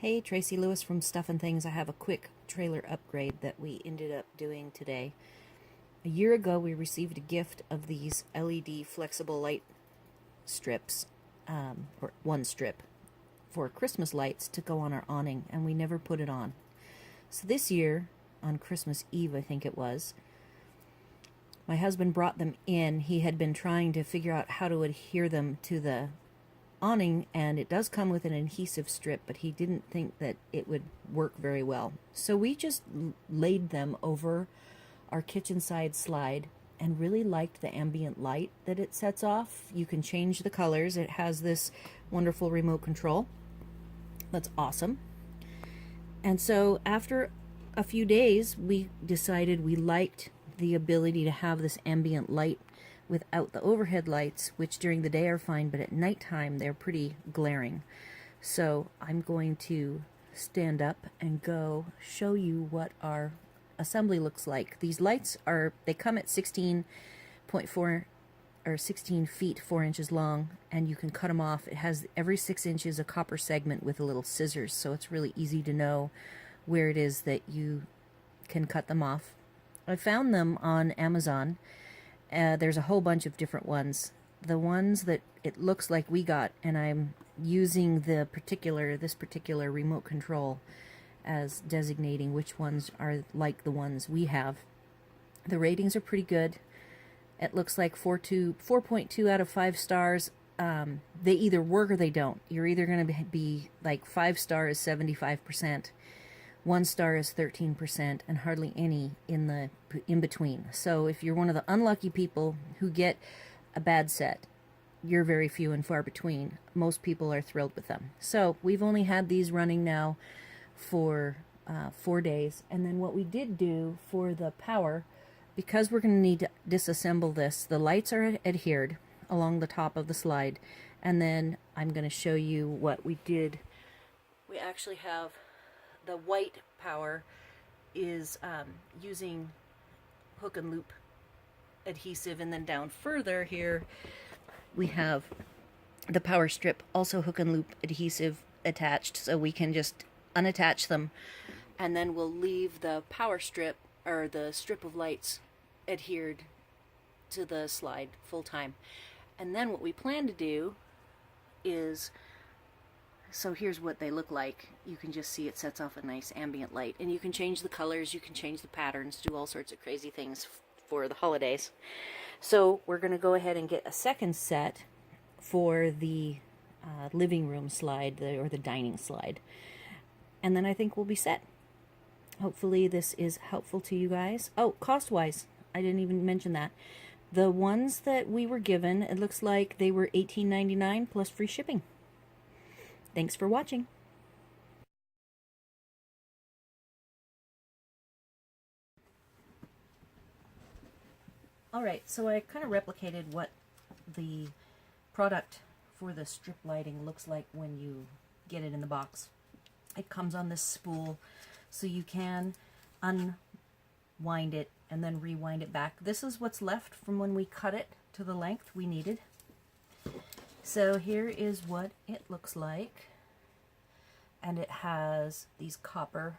Hey, Tracy Lewis from Stuff and Things. I have a quick trailer upgrade that we ended up doing today. A year ago, we received a gift of these LED flexible light strips, or one strip, for Christmas lights to go on our awning, and we never put it on. So this year, on Christmas Eve, I think it was, my husband brought them in. He had been trying to figure out how to adhere them to the awning, and it does come with an adhesive strip, but he didn't think that it would work very well. So we just laid them over our kitchen side slide and really liked the ambient light that it sets off. You can change the colors. It has this wonderful remote control. That's awesome. And so after a few days, we decided we liked the ability to have this ambient light without the overhead lights, which during the day are fine, but at nighttime they're pretty glaring. So I'm going to stand up and go show you what our assembly looks like. These lights they come at 16.4 or 16 feet 4 inches long, and you can cut them off. It has every 6 inches a copper segment with a little scissors, so it's really easy to know where it is that you can cut them off. I found them on Amazon. There's a whole bunch of different ones. The ones that it looks like we got, and I'm using this particular remote control as designating which ones are like the ones we have. The ratings are pretty good. It looks like 4.2 out of 5 stars. They either work or they don't. You're either going to be like 5 stars, 75%. 1 star is 13%, and hardly any in between. So if you're one of the unlucky people who get a bad set, you're very few and far between. Most people are thrilled with them. So we've only had these running now for 4 days. And then what we did do for the power, because we're going to need to disassemble this, the lights are adhered along the top of the slide. And then I'm going to show you what we did. We actually have the white power is using hook and loop adhesive, and then down further here we have the power strip, also hook and loop adhesive attached, so we can just unattach them, and then we'll leave the power strip or the strip of lights adhered to the slide full time. And then what we plan to do is, so here's what they look like. You can just see it sets off a nice ambient light. And you can change the colors, you can change the patterns, do all sorts of crazy things for the holidays. So we're going to go ahead and get a second set for the living room slide, or the dining slide. And then I think we'll be set. Hopefully this is helpful to you guys. Oh, cost-wise, I didn't even mention that. The ones that we were given, it looks like they were $18.99 plus free shipping. Thanks for watching. Alright, so I kind of replicated what the product for the strip lighting looks like when you get it in the box. It comes on this spool, so you can unwind it and then rewind it back. This is what's left from when we cut it to the length we needed. So here is what it looks like, and it has these copper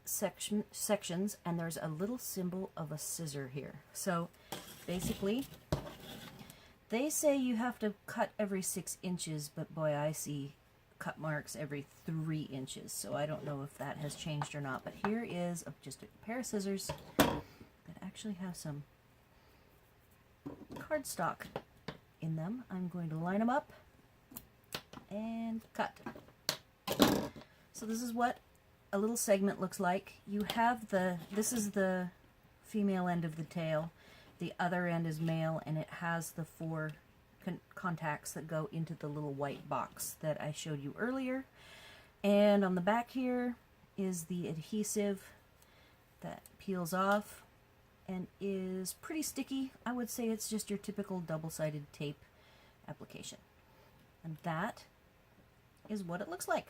sections, and there's a little symbol of a scissor here. So basically they say you have to cut every 6 inches, but boy, I see cut marks every 3 inches, so I don't know if that has changed or not. But here is just a pair of scissors that actually have some cardstock in them. I'm going to line them up and cut. So this is what a little segment looks like. You have this is the female end of the tail, the other end is male, and it has the 4 contacts that go into the little white box that I showed you earlier. And on the back here is the adhesive that peels off and is pretty sticky. I would say it's just your typical double-sided tape application. And that is what it looks like.